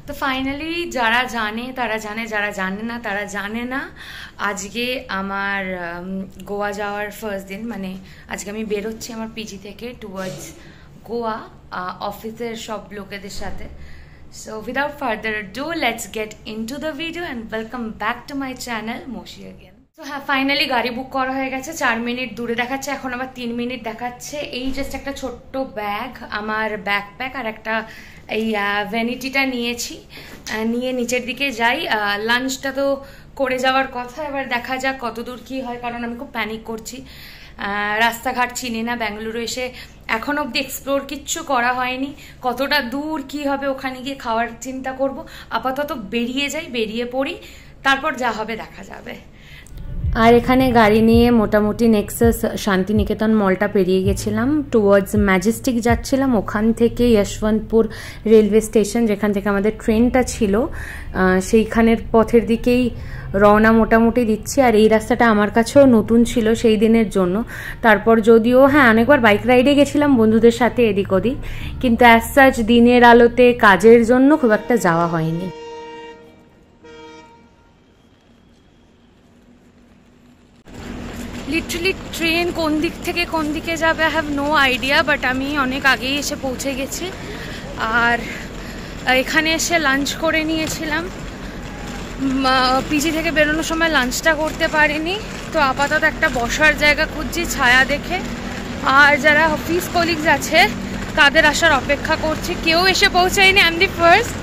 তো ফাইনালি যারা জানে তারা জানে, যারা জানে না তারা জানে না। আজকে আমার গোয়া যাওয়ার ফার্স্ট দিন, মানে আজকে আমি বেরোচ্ছি আমার পিজি থেকে টুয়ার্ডস গোয়া অফিসের সব লোকেদের সাথে। So without further ado, let's get into the video and welcome back to my channel Moshi again. So হ্যাঁ, ফাইনালি গাড়ি বুক করা হয়ে গেছে। 4 মিনিট দূরে দেখাচ্ছে, এখন আবার 3 মিনিট দেখাচ্ছে। এই জাস্ট একটা ছোট্ট ব্যাগ, আমার ব্যাকপ্যাক আর একটা এই ভ্যানিটিটা নিয়েছি, নিয়ে নিচের দিকে যাই। লাঞ্চটা তো করে যাওয়ার কথা, এবার দেখা যাক কত দূর কী হয়, কারণ আমি খুব প্যানিক করছি। রাস্তাঘাট চিনি না, বেঙ্গালুরু এসে এখন অবধি এক্সপ্লোর কিচ্ছু করা হয়নি। কতটা দূর কি হবে ওখানে গিয়ে খাওয়ার চিন্তা করব। আপাতত বেরিয়ে যাই, বেরিয়ে পড়ি, তারপর যা হবে দেখা যাবে। আর এখানে গাড়ি নিয়ে মোটামুটি নেক্সাস শান্তিনিকেতন মলটা পেরিয়ে গেছিলাম, টুয়ার্ডস ম্যাজেস্টিক যাচ্ছিলাম। ওখান থেকে যশবন্তপুর রেলওয়ে স্টেশন, যেখান থেকে আমাদের ট্রেনটা ছিল, সেইখানের পথের দিকেই রওনা মোটামুটি দিচ্ছি। আর এই রাস্তাটা আমার কাছেও নতুন ছিল সেই দিনের জন্য। তারপর যদিও হ্যাঁ অনেকবার বাইক রাইডে গেছিলাম বন্ধুদের সাথে এদিক ওদিক, কিন্তু অ্যাজ সাচ দিনের আলোতে কাজের জন্য খুব একটা যাওয়া হয়নি। লিটারালি ট্রেন কোন দিক থেকে কোন দিকে যাবে I have no idea, but আমি অনেক আগেই এসে পৌঁছে গেছি। আর এখানে এসে লাঞ্চ করে নিয়েছিলাম, পিজি থেকে বেরোনোর সময় লাঞ্চটা করতে পারিনি, তো আপাতত একটা বসার জায়গা খুঁজছি ছায়া দেখে। আর যারা অফিস কলিগস আছে তাদের আসার অপেক্ষা করছি, কেউ এসে পৌঁছায়নি। I am the first,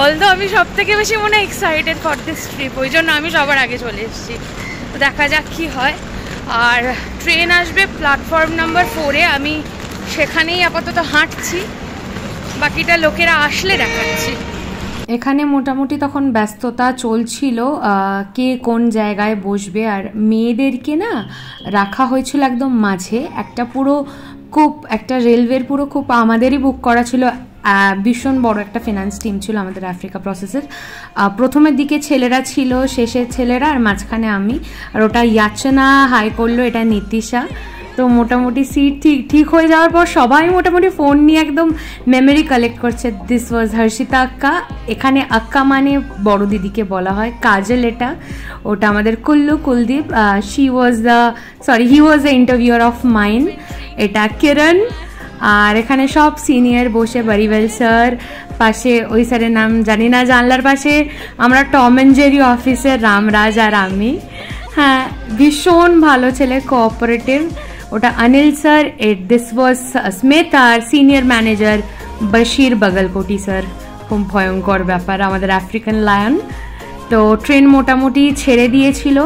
although আমি সব থেকে বেশি মনে হয় এক্সাইটেড ফর দিস ট্রিপ, ওই জন্য আমি সবার আগে চলে এসেছি। দেখা যাক কি হয়। আর ট্রেন আসবে প্ল্যাটফর্ম নাম্বার 4-এ, আমি সেখানেই আপাতত হাঁটছি, বাকিটা লোকেরা আসলে দেখাচ্ছি। এখানে মোটামুটি তখন ব্যস্ততা চলছিল, কে কোন জায়গায় বসবে। আর মেয়েদেরকে না রাখা হয়েছিল একদম মাঝে, একটা পুরো খুব একটা রেলওয়ের পুরো খুব আমাদেরই বুক করা ছিল, ভীষণ বড় একটা ফিনান্স টিম ছিল আমাদের আফ্রিকা প্রসেসের। প্রথমের দিকে ছেলেরা ছিল, শেষের ছেলেরা, আর মাঝখানে আমি। আর ওটা ইয়াচনা হাই করলো, এটা নীতিশা। তো মোটামুটি সিট ঠিক হয়ে যাওয়ার পর সবাই মোটামুটি ফোন নিয়ে একদম মেমোরি কালেক্ট করছে। This was Harshitha Hakka. এখানে আক্কা মানে বড় দিদিকে বলা হয়। কাজল এটা, ওটা আমাদের Kuldeep, he was the interviewer of mine. এটা কিরণ। আর এখানে সব সিনিয়র বসে, বারিওয়েল স্যার, পাশে ওই স্যারের নাম জানি না, জানলার পাশে আমরা টম অ্যান্ড জেরি অফিসের রামরাজ আর আমি। হ্যাঁ, ভীষণ ভালো ছেলে, কোঅপারেটিভ। ওটা Anil sir. This was Smith আর senior manager Bashir Bagalkoti sir. খুব ভয়ঙ্কর ব্যাপার, আমাদের আফ্রিকান লায়ন। তো ট্রেন মোটামুটি ছেড়ে দিয়েছিল,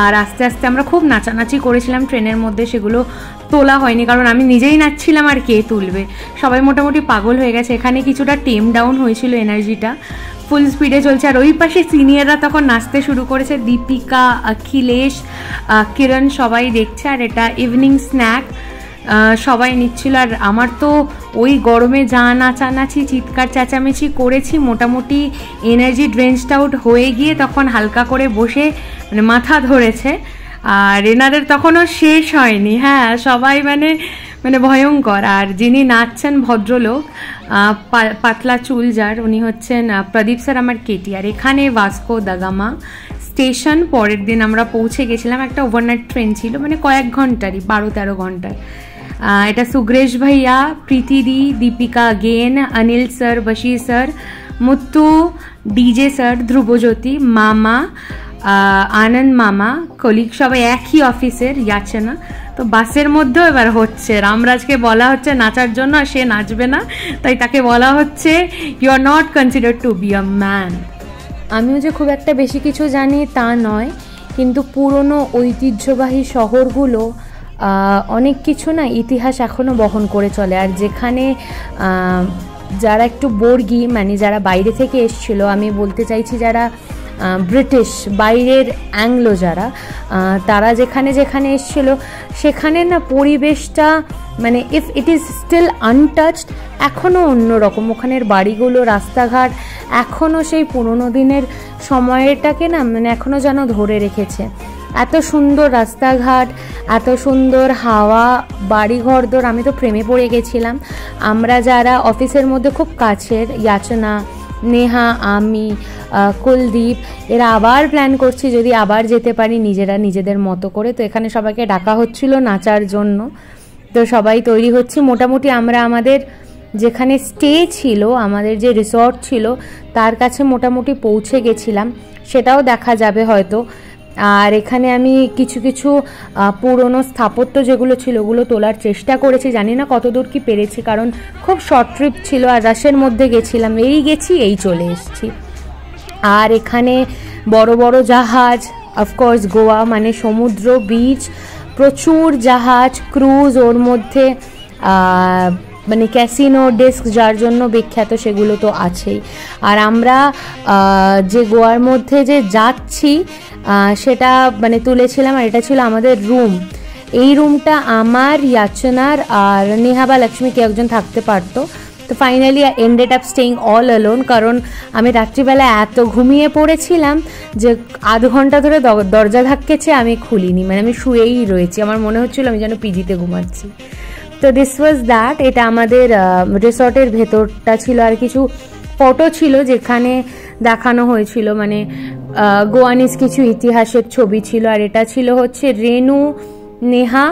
আর আস্তে আস্তে আমরা খুব নাচানাচি করেছিলাম ট্রেনের মধ্যে, সেগুলো তোলা হয়নি কারণ আমি নিজেই নাচছিলাম, আর কে তুলবে। সবাই মোটামুটি পাগল হয়ে গেছে। এখানে কিছুটা টেম ডাউন হয়েছিল, এনার্জিটা ফুল স্পিডে চলছে। আর ওই পাশে সিনিয়ররা তখন নাচতে শুরু করেছে, দীপিকা, অখিলেশ, কিরণ, সবাই দেখছে। আর এটা ইভিনিং স্ন্যাক সবাই নিচ্ছিল। আর আমার তো ওই গরমে যা নাচানাচি চিৎকার চেঁচামেচি করেছি, মোটামুটি এনার্জি ড্রেঞ্চড আউট হয়ে গিয়ে তখন হালকা করে বসে মানে মাথা ধরেছে। আর এনাদের তখনও শেষ হয়নি। হ্যাঁ, সবাই মানে ভয়ঙ্কর। আর যিনি নাচছেন ভদ্রলোক, পাতলা চুল যার, উনি হচ্ছেন প্রদীপ স্যার, আমার কেটি। আর এখানে ভাস্কো দা গামা স্টেশন। পরের দিন আমরা পৌঁছে গেছিলাম, একটা ওভারনাইট ট্রেন ছিল, মানে কয়েক ঘন্টারই, 12-13 ঘন্টার। এটা সুগ্রেশ ভাইয়া, প্রীতিদি, দীপিকা গেন, Anil sir, Bashir sir, Muthu, DJ sir, Dhrubajyoti, মামা, আনন্দ মামা, কলিগ, সবাই একই অফিসের, ইয়াচনা। তো বাসের মধ্যেও এবার হচ্ছে, রামরাজকে বলা হচ্ছে নাচার জন্য, আর সে নাচবে না, তাই তাকে বলা হচ্ছে you are not considered to be a man. আমিও যে খুব একটা বেশি কিছু জানি তা নয়, কিন্তু পুরনো ঐতিহ্যবাহী শহরগুলো অনেক কিছু না ইতিহাস এখনও বহন করে চলে। আর যেখানে যারা একটু বর্গী, মানে যারা বাইরে থেকে এসছিল, আমি বলতে চাইছি যারা ব্রিটিশ, বাইরের অ্যাংলো যারা, তারা যেখানে যেখানে এসছিল সেখানে না পরিবেশটা মানে if it is still untouched, এখনও অন্যরকম। ওখানের বাড়িগুলো, রাস্তাঘাট এখনও সেই পুরোনো দিনের সময়টাকে না মানে এখনও যেন ধরে রেখেছে। এত সুন্দর রাস্তাঘাট, এত সুন্দর হাওয়া, বাড়িঘরদোর, আমি তো প্রেমে পড়ে গেছিলাম। আমরা যারা অফিসের মধ্যে খুব কাছের, ইয়াচনা, নেহা, আমি, কুলদীপ, এরা আবার প্ল্যান করছি যদি আবার যেতে পারি নিজেরা নিজেদের মতো করে। তো এখানে সবাইকে ডাকা হচ্ছিল নাচার জন্য, তো সবাই তৈরি হচ্ছে। মোটামুটি আমরা আমাদের যেখানে স্টে ছিল, আমাদের যে রিসর্ট ছিল তার কাছে মোটামুটি পৌঁছে গেছিলাম, সেটাও দেখা যাবে হয়তো। আর এখানে আমি কিছু কিছু পুরনো স্থাপত্য যেগুলো ছিল ওগুলো তোলার চেষ্টা করেছি, জানি না কতদূর কি পেরেছি, কারণ খুব শর্ট ট্রিপ ছিল আর রাশের মধ্যে গেছিলাম, এই চলে এসেছি। আর এখানে বড় বড় জাহাজ, অফকোর্স গোয়া মানে সমুদ্র, বিচ, প্রচুর জাহাজ, ক্রুজ, ওর মধ্যে মানে ক্যাসিনো, ডেস্ক যার জন্য বিখ্যাত সেগুলো তো আছেই। আর আমরা যে গোয়ার মধ্যে যে যাচ্ছি সেটা মানে তুলেছিলাম, আর এটা ছিল আমাদের রুম। এই রুমটা আমার, ইয়াচনার আর নেহা বা লক্ষ্মী কেউ একজন থাকতে পারতো। তো finally ended up staying all alone, কারণ আমি রাত্রিবেলা এত ঘুমিয়ে পড়েছিলাম যে আধ ঘন্টা ধরে দরজা ধাক্কেছে, আমি খুলিনি, মানে আমি শুয়েই রয়েছি, আমার মনে হচ্ছিল আমি যেন পিজিতে ঘুমাচ্ছি। তো দিস ওয়াজ দ্যাট, এটা আমাদের রিসর্টের ভেতরটা ছিল। আর কিছু ফটো ছিল যেখানে দেখানো হয়েছিল মানে গোয়ানিজ কিছু ইতিহাসের ছবি ছিল। আর এটা ছিল হচ্ছে রেনু, নেহা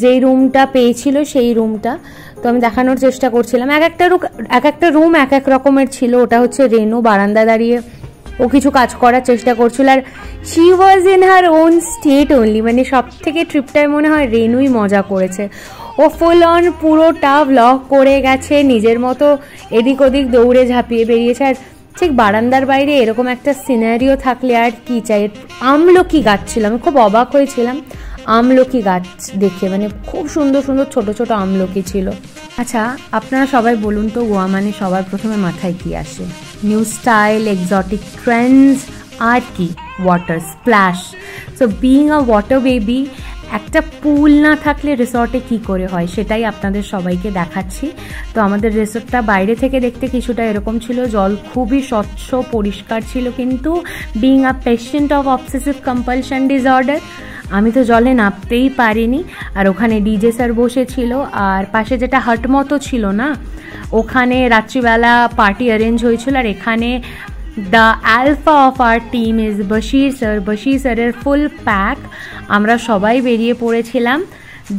যেই রুমটা পেয়েছিল সেই রুমটা, তো আমি দেখানোর চেষ্টা করছিলাম। এক একটা রুম এক এক রকমের ছিল। ওটা হচ্ছে রেনু, বারান্দা দাঁড়িয়ে ও কিছু কাজ করার চেষ্টা করছিল, আর she was in her own state only, মানে সব থেকে ট্রিপটায় মনে হয় রেনুই মজা করেছে। ও ফুল অন পুরোটা ব্লগ করে গেছে, নিজের মতো এদিক ওদিক দৌড়ে ঝাঁপিয়ে বেরিয়েছে। আর ঠিক বারান্দার বাইরে এরকম একটা সিনারিও থাকলে আর কি চাই। আমলকি গাছ ছিল, আমি খুব অবাক হয়েছিলাম আমলকি গাছ দেখে, মানে খুব সুন্দর সুন্দর ছোট ছোট আমলকি ছিল। আচ্ছা, আপনারা সবাই বলুন তো গোয়া মানে সবার প্রথমে মাথায় কি আসে? নিউ স্টাইল, এক্সোটিক ট্রেন্ডস, আর কি ওয়াটার স্প্ল্যাশ। সো বিইং আ ওয়াটার বেবি, একটা পুল না থাকলে রিসর্টে কি করে হয় সেটাই আপনাদের সবাইকে দেখাচ্ছি। তো আমাদের রিসর্টটা বাইরে থেকে দেখতে কিছুটা এরকম ছিল, জল খুবই স্বচ্ছ পরিষ্কার ছিল, কিন্তু being a patient of obsessive compulsion disorder, আমি তো জলে নামতেই পারিনি। আর ওখানে ডিজে স্যার বসেছিল, আর পাশে যেটা হাট মতো ছিল না, ওখানে রাত্রিবেলা পার্টি অ্যারেঞ্জ হয়েছিল। আর এখানে the alpha of our team is Bashir sir. Bashir স্যারের ফুল প্যাক, আমরা সবাই বেরিয়ে পড়েছিলাম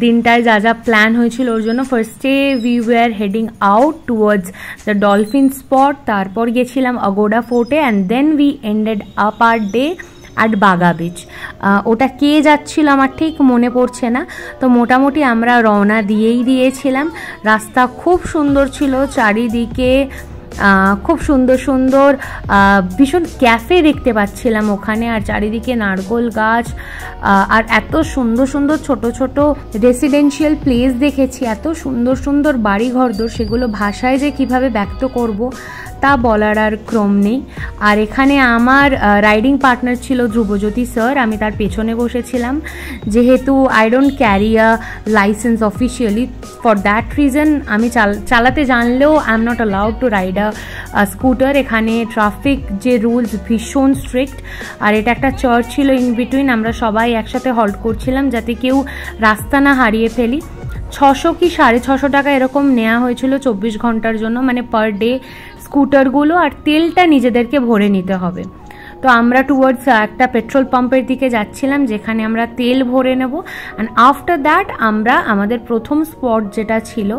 দিনটায় যা যা প্ল্যান হয়েছিল ওর জন্য। ফার্স্টে we were heading out towards the dolphin spot, তারপর গেছিলাম আগোডা ফোর্টে, and then we ended up our day at Baga beach. ওটা কে যাচ্ছিল আমার ঠিক মনে পড়ছে না। তো মোটামুটি আমরা রওনা দিয়েছিলাম। রাস্তা খুব সুন্দর ছিল, চারিদিকে খুব সুন্দর সুন্দর ভীষণ ক্যাফে দেখতে পাচ্ছিলাম ওখানে, আর চারিদিকে নারকোল গাছ, আর এত সুন্দর সুন্দর ছোট ছোট রেসিডেন্সিয়াল প্লেস দেখেছি, এত সুন্দর সুন্দর বাড়ি ঘরদোর, সেগুলো ভাষায় যে কিভাবে ব্যক্ত করব তা বলার আর ক্রম নেই। আর এখানে আমার রাইডিং পার্টনার ছিল ধ্রুবজ্যোতি স্যার, আমি তার পেছনে বসেছিলাম। যেহেতু I don't carry a licence officially, for that reason আমি চালাতে জানলেও I am not allowed to ride a scooter. এখানে ট্রাফিক যে রুলস ভীষণ স্ট্রিক্ট। আর এটা একটা চার্চ ছিল ইন বিটুইন, আমরা সবাই একসাথে হল্ট করছিলাম যাতে কেউ রাস্তা না হারিয়ে ফেলি। 600 কি 650 টাকা এরকম নেওয়া হয়েছিল 24 ঘন্টার জন্য, মানে পার ডে স্কুটারগুলো, আর তেলটা নিজেদেরকে ভরে নিতে হবে। তো আমরা টুয়ার্ডস একটা পেট্রোল পাম্পের দিকে যাচ্ছিলাম যেখানে আমরা তেল ভরে নেব। অ্যান্ড আফটার দ্যাট আমরা আমাদের প্রথম স্পট যেটা ছিল,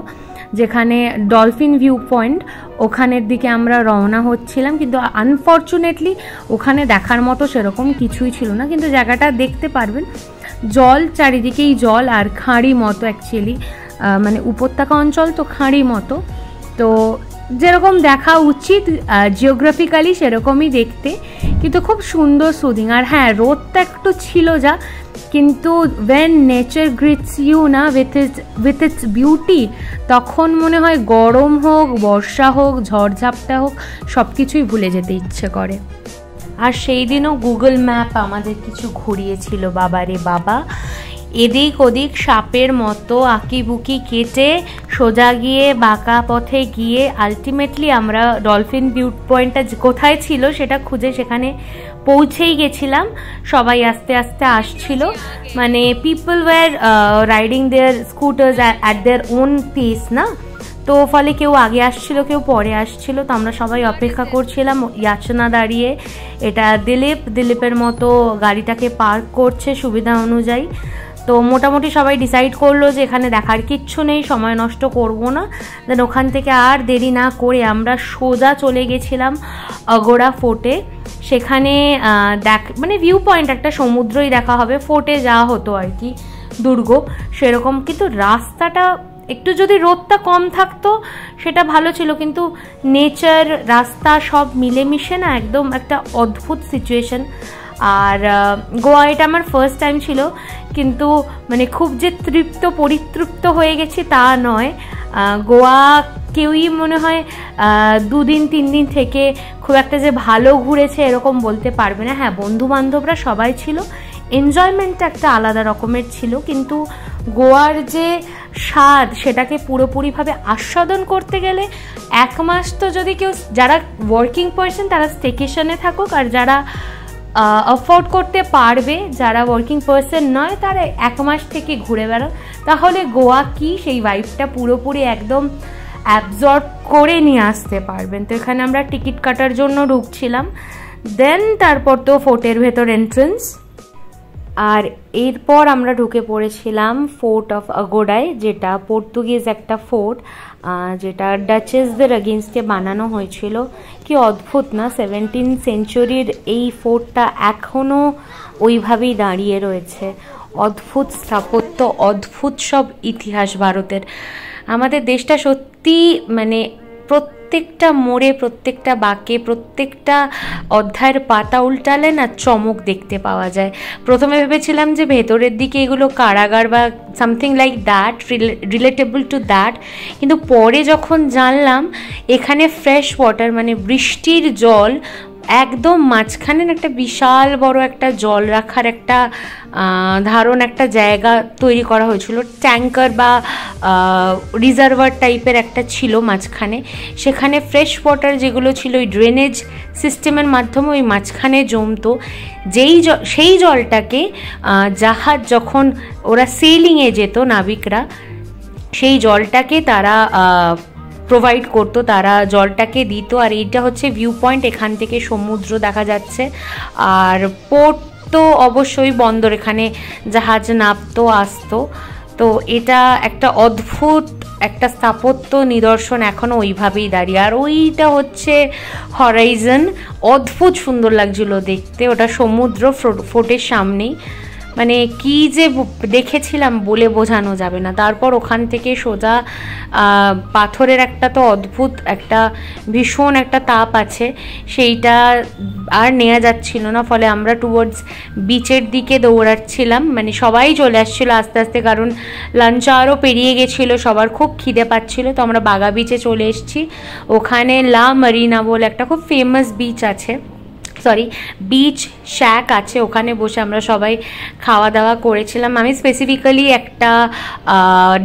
যেখানে ডলফিন ভিউ পয়েন্ট, ওখানের দিকে আমরা রওনা হচ্ছিলাম। কিন্তু আনফর্চুনেটলি ওখানে দেখার মতো সেরকম কিছুই ছিল না, কিন্তু জায়গাটা দেখতে পারবেন। জল চারিদিকেই জল, আর খাঁড়ি মতো অ্যাকচুয়ালি, মানে উপত্যকা অঞ্চল তো খাঁড়ি মতো, তো যেরকম দেখা উচিত জিওগ্রাফিক্যালি সেরকমই দেখতে, কিন্তু খুব সুন্দর সুদিং। আর হ্যাঁ, রোদটা একটু ছিল যা, কিন্তু ওয়েন নেচার গ্রিটস ইউ না উইথ ইটস বিউটি, তখন মনে হয় গরম হোক, বর্ষা হোক, ঝড়ঝাপটা হোক, সব কিছুই ভুলে যেতে ইচ্ছে করে। আর সেই দিনও গুগল ম্যাপ আমাদের কিছু ঘুরিয়েছিল, বাবারে বাবা, এদিক ওদিক সাপের মতো আঁকিবুকি কেটে সোজা গিয়ে বাঁকা পথে গিয়ে আলটিমেটলি আমরা ডলফিন ভিউ পয়েন্টটা কোথায় ছিল সেটা খুঁজে সেখানে পৌঁছেই গেছিলাম। সবাই আস্তে আস্তে আসছিল, মানে people were riding their scooters at their own pace না, তো ফলে কেউ আগে আসছিল কেউ পরে আসছিল। তো আমরা সবাই অপেক্ষা করছিলাম, ইয়াচনা দাঁড়িয়ে, এটা দিলীপের মতো গাড়িটাকে পার্ক করছে সুবিধা অনুযায়ী। তো মোটামুটি সবাই ডিসাইড করলো যে এখানে দেখার কিচ্ছু নেই, সময় নষ্ট করব না। দেন ওখান থেকে আর দেরি না করে আমরা সোজা চলে গেছিলাম আগোড়া ফোর্টে। সেখানে মানে ভিউ পয়েন্ট একটা, সমুদ্রই দেখা হবে, ফোর্টে যাওয়া হতো আর কি, দুর্গ সেরকম। কিন্তু রাস্তাটা একটু যদি রোদটা কম থাকতো সেটা ভালো ছিল, কিন্তু নেচার রাস্তা সব মিলেমিশে না একদম একটা অদ্ভুত সিচুয়েশন। আর গোয়া এটা আমার ফার্স্ট টাইম ছিল, কিন্তু মানে খুব যে পরিতৃপ্ত হয়ে গেছি তা নয়। গোয়া কেউই মনে হয় 2 দিন 3 দিন থেকে খুব একটা যে ভালো ঘুরেছে এরকম বলতে পারবে না। হ্যাঁ, বন্ধু বান্ধবরা সবাই ছিল, এনজয়মেন্টটা একটা আলাদা রকমের ছিল, কিন্তু গোয়ার যে স্বাদ সেটাকে পুরোপুরিভাবে আস্বাদন করতে গেলে 1 মাস তো যদি কেউ, যারা ওয়ার্কিং পারসন তারা স্টেকেশনে থাকুক, আর যারা অ্যাফোর্ড করতে পারবে, যারা ওয়ার্কিং পারসন নয় তারা 1 মাস থেকে ঘুরে বেড়াও, তাহলে গোয়া কি সেই ভাইবটা পুরোপুরি একদম অ্যাবজর্ব করে নিয়ে আসতে পারবেন। তো এখানে আমরা টিকিট কাটার জন্য ঢুকছিলাম, দেন তারপর তো ফোর্টের ভেতর এন্ট্রেন্স, আর এরপর আমরা ঢুকে পড়েছিলাম ফোর্ট অফ আগোডায়, যেটা পর্তুগিজ একটা ফোর্ট, যেটা ডাচেসদের এগেনস্টে বানানো হয়েছিল। কি অদ্ভুত না, 17th সেঞ্চুরির এই ফোর্টটা এখনও ওইভাবেই দাঁড়িয়ে রয়েছে। অদ্ভুত স্থাপত্য, অদ্ভুত সব ইতিহাস ভারতের। আমাদের দেশটা সত্যি মানে প্রত্যেকটা মোড়ে, প্রত্যেকটা বাঁকে, প্রত্যেকটা অধ্যায়ের পাতা উল্টালে না চমক দেখতে পাওয়া যায়। প্রথমে ভেবেছিলাম যে ভেতরের দিকে এগুলো কারাগার বা something like that, relatable to that, কিন্তু পরে যখন জানলাম এখানে ফ্রেশ ওয়াটার মানে বৃষ্টির জল একদম মাঝখানে একটা বিশাল বড় একটা জল রাখার একটা ধারণ একটা জায়গা তৈরি করা হয়েছিল, ট্যাঙ্কার বা রিজার্ভার টাইপের একটা ছিল মাঝখানে। সেখানে ফ্রেশ ওয়াটার যেগুলো ছিল ওই ড্রেনেজ সিস্টেমের মাধ্যমে ওই মাঝখানে জমতো। সেই জলটাকে জাহাজ যখন ওরা সেলিংয়ে যেত নাবিকরা, সেই জলটাকে তারা প্রোভাইড করতো, তারা জলটাকে দিত। আর এইটা হচ্ছে ভিউ পয়েন্ট, এখান থেকে সমুদ্র দেখা যাচ্ছে। আর পোর্ট তো অবশ্যই বন্দর, এখানে জাহাজ নামতো আসতো। তো এটা একটা অদ্ভুত একটা স্থাপত্য নিদর্শন, এখনও ওইভাবেই দাঁড়িয়ে। আর ওইটা হচ্ছে হরাইজন, অদ্ভুত সুন্দর লাগছিল দেখতে, ওটা সমুদ্র ফোর্টের সামনেই। মানে কি যে দেখেছিলাম বলে বোঝানো যাবে না। তারপর ওখান থেকে সোজা পাথরের একটা তো অদ্ভুত একটা ভীষণ একটা তাপ আছে, সেইটা আর নেওয়া যাচ্ছিল না, ফলে আমরা টুয়ার্ডস বিচের দিকে দৌড়াচ্ছিলাম। মানে সবাই চলে আসছিলো আস্তে আস্তে, কারণ লাঞ্চ আওয়ারও পেরিয়ে গেছিলো, সবার খুব খিদে পাচ্ছিলো। তো আমরা বাগা বিচে চলে এসেছি। ওখানে লা মারিনা বলে একটা খুব ফেমাস বিচ আছে, বিচ শ্যাক আছে, ওখানে বসে আমরা সবাই খাওয়া দাওয়া করেছিলাম। আমি স্পেসিফিক্যালি একটা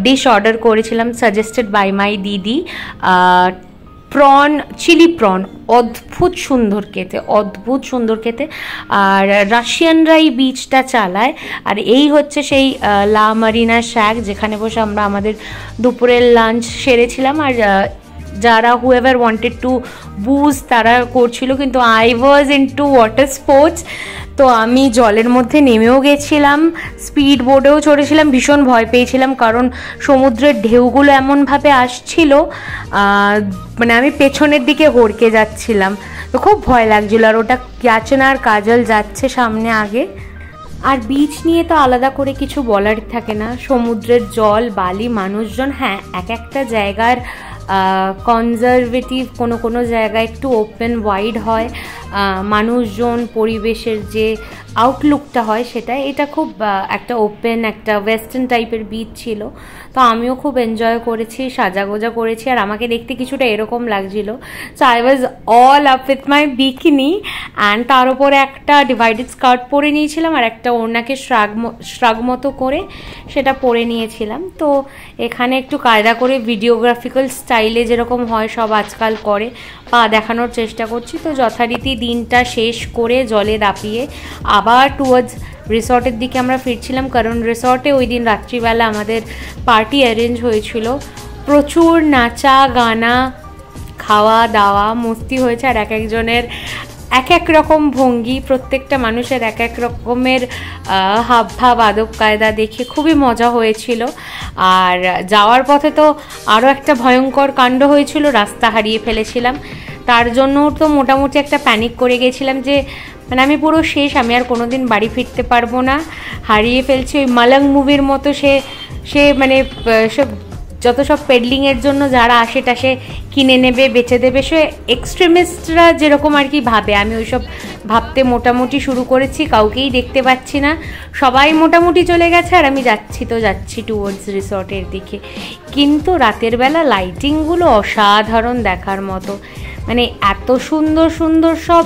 ডিশ অর্ডার করেছিলাম, সাজেস্টেড বাই মাই দিদি, চিলি প্রন, অদ্ভুত সুন্দর খেতে। আর রাশিয়ানরাই বিচটা চালায়। আর এই হচ্ছে সেই লা মারিনা শ্যাক, যেখানে বসে আমরা আমাদের দুপুরের লাঞ্চ সেরেছিলাম। আর যারা whoever wanted to বুজ তারা করছিল, কিন্তু I was into water sports. তো আমি জলের মধ্যে নেমেও গেছিলাম, স্পিড বোর্ডেও চড়েছিলাম। ভীষণ ভয় পেয়েছিলাম, কারণ সমুদ্রের ঢেউগুলো এমনভাবে আসছিল, মানে আমি পেছনের দিকে হড়কে যাচ্ছিলাম, তো খুব ভয় লাগছিল। আর ওটা ইয়াচনা আর কাজল যাচ্ছে সামনে আগে। আর বিচ নিয়ে তো আলাদা করে কিছু বলার থাকে না, সমুদ্রের জল, বালি, মানুষজন। হ্যাঁ, এক একটা জায়গার কনজারভেটিভ, কোনো জায়গায় একটু ওপেন ওয়াইড হয়, মানুষজন, পরিবেশের যে আউটলুকটা হয় সেটা। এটা খুব একটা ওপেন, একটা ওয়েস্টার্ন টাইপের বিচ ছিল, তো আমিও খুব এনজয় করেছি, সাজাগোজা করেছি, আর আমাকে দেখতে কিছুটা এরকম লাগছিল। So I was all up with my bikini, and তার উপরে একটা ডিভাইডেড স্কার্ট পরে নিয়েছিলাম আর একটা ওড়নাকে শ্রাগ মতো করে সেটা পরে নিয়েছিলাম। তো এখানে একটু কায়দা করে ভিডিওগ্রাফিক্যাল স্টাইলে যেরকম হয় সব আজকাল করে, পা দেখানোর চেষ্টা করছি। তো যথারীতি দিনটা শেষ করে জলে দাপিয়ে আবার টুয়ার্ডস রিসর্টের দিকে আমরা ফিরছিলাম, কারণ রিসর্টে ওই দিন রাত্রিবেলা আমাদের পার্টি অ্যারেঞ্জ হয়েছিল। প্রচুর নাচা গানা, খাওয়া দাওয়া, মস্তি হয়েছে, আর এক একজনের এক এক রকম ভঙ্গি, প্রত্যেকটা মানুষের এক এক রকমের হাবভাব আদব কায়দা দেখে খুবই মজা হয়েছিল। আর যাওয়ার পথে তো আরও একটা ভয়ঙ্কর কাণ্ড হয়েছিল, রাস্তা হারিয়ে ফেলেছিলাম। তার জন্য তো মোটামুটি একটা প্যানিক করে গেছিলাম যে মানে আমি পুরো শেষ, আমি আর কোনোদিন বাড়ি ফিরতে পারবো না, হারিয়ে ফেলছি। ওই মালং মুভির মতো সে মানে সব যত সব পেডলিংয়ের জন্য যারা আসে টাসে কিনে নেবে, বেচে দেবে, সে এক্সট্রিমিস্টরা যেরকম আর কি ভাবে, আমি ওইসব ভাবতে মোটামুটি শুরু করেছি। কাউকেই দেখতে পাচ্ছি না, সবাই মোটামুটি চলে গেছে, আর আমি যাচ্ছি টুয়ার্ডস রিসর্টের দিকে। কিন্তু রাতের বেলা লাইটিংগুলো অসাধারণ দেখার মতো, মানে এত সুন্দর সুন্দর সব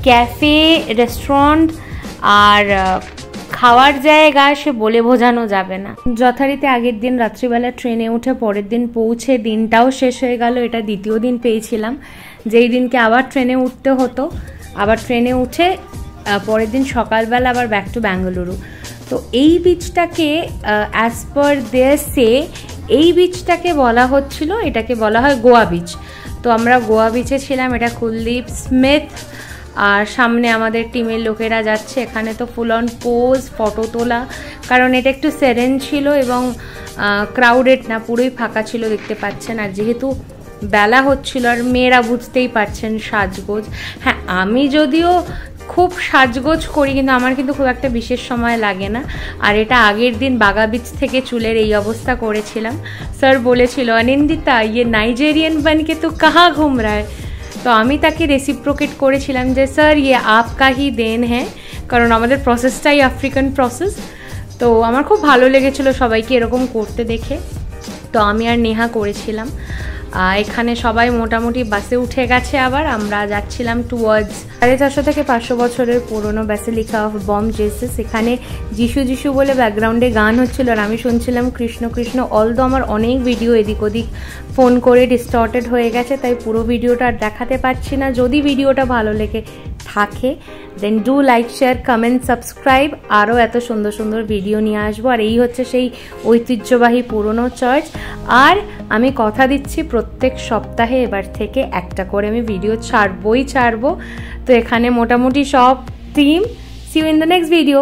ক্যাফে, রেস্টুরেন্ট আর খাওয়ার জায়গা, সে বলে বোঝানো যাবে না। যথারীতি আগের দিন রাত্রিবেলা ট্রেনে উঠে পরের দিন পৌঁছে দিনটাও শেষ হয়ে গেল। এটা দ্বিতীয় দিন পেয়েছিলাম, যেই দিনকে আবার ট্রেনে উঠতে হতো। আবার ট্রেনে উঠে পরের দিন সকালবেলা আবার ব্যাক টু বেঙ্গালুরু। তো এই বিচটাকে অ্যাজ পার দেয়ার সে এই বিচটাকে বলা হচ্ছিল, এটাকে বলা হয় গোয়া বিচ। তো আমরা গোয়া বিচে ছিলাম, এটা কুলদীপ স্মিথ আর সামনে আমাদের টিমের লোকেরা যাচ্ছে। এখানে তো ফুল অন পোজ, ফটো তোলা, কারণ এটা একটু সেরেন ছিল এবং ক্রাউডেড না, পুরোই ফাঁকা ছিল, দেখতে পাচ্ছেন। আর যেহেতু বেলা হচ্ছিল, আর মেয়েরা বুঝতেই পারছেন সাজগোজ, হ্যাঁ আমি যদিও খুব সাজগোজ করি, কিন্তু আমার কিন্তু খুব একটা বিশেষ সময় লাগে না। আর এটা আগের দিন বাগা বিচ থেকে চুলের এই অবস্থা করেছিলাম। স্যার বলেছিল, অনিন্দিতা ইয়ে নাইজেরিয়ান বানকে তো কাহা ঘুম রায়। তো আমি তাকে রেসিপ্রোকেট করেছিলাম যে স্যার ইয়ে আপকা হি দেন হ্যাঁ, কারণ আমাদের প্রসেসটাই আফ্রিকান প্রসেস। তো আমার খুব ভালো লেগেছিলো সবাইকে এরকম করতে দেখে, তো আমি আর নেহা করেছিলাম। এখানে সবাই মোটামুটি বাসে উঠে গেছে, আবার আমরা যাচ্ছিলাম টুয়ার্ডস 450 থেকে 500 বছরের পুরনো ব্যাসিলিকা অফ বম জেসাস। এখানে যিশু বলে ব্যাকগ্রাউন্ডে গান হচ্ছিল, আর আমি শুনছিলাম কৃষ্ণ কৃষ্ণ। অলদো আমার অনেক ভিডিও এদিক ওদিক ফোন করে ডিস্টর্টেড হয়ে গেছে, তাই পুরো ভিডিওটা আর দেখাতে পারছি না। যদি ভিডিওটা ভালো লেগে থাকে then do like, share, comment, subscribe. আরও এত সুন্দর সুন্দর ভিডিও নিয়ে আসবো। আর এই হচ্ছে সেই ঐতিহ্যবাহী পুরনো চার্চ। আর আমি কথা দিচ্ছি প্রত্যেক সপ্তাহে এবার থেকে একটা করে আমি ভিডিও ছাড়বো। তো এখানে মোটামুটি সব team. See you in the next video.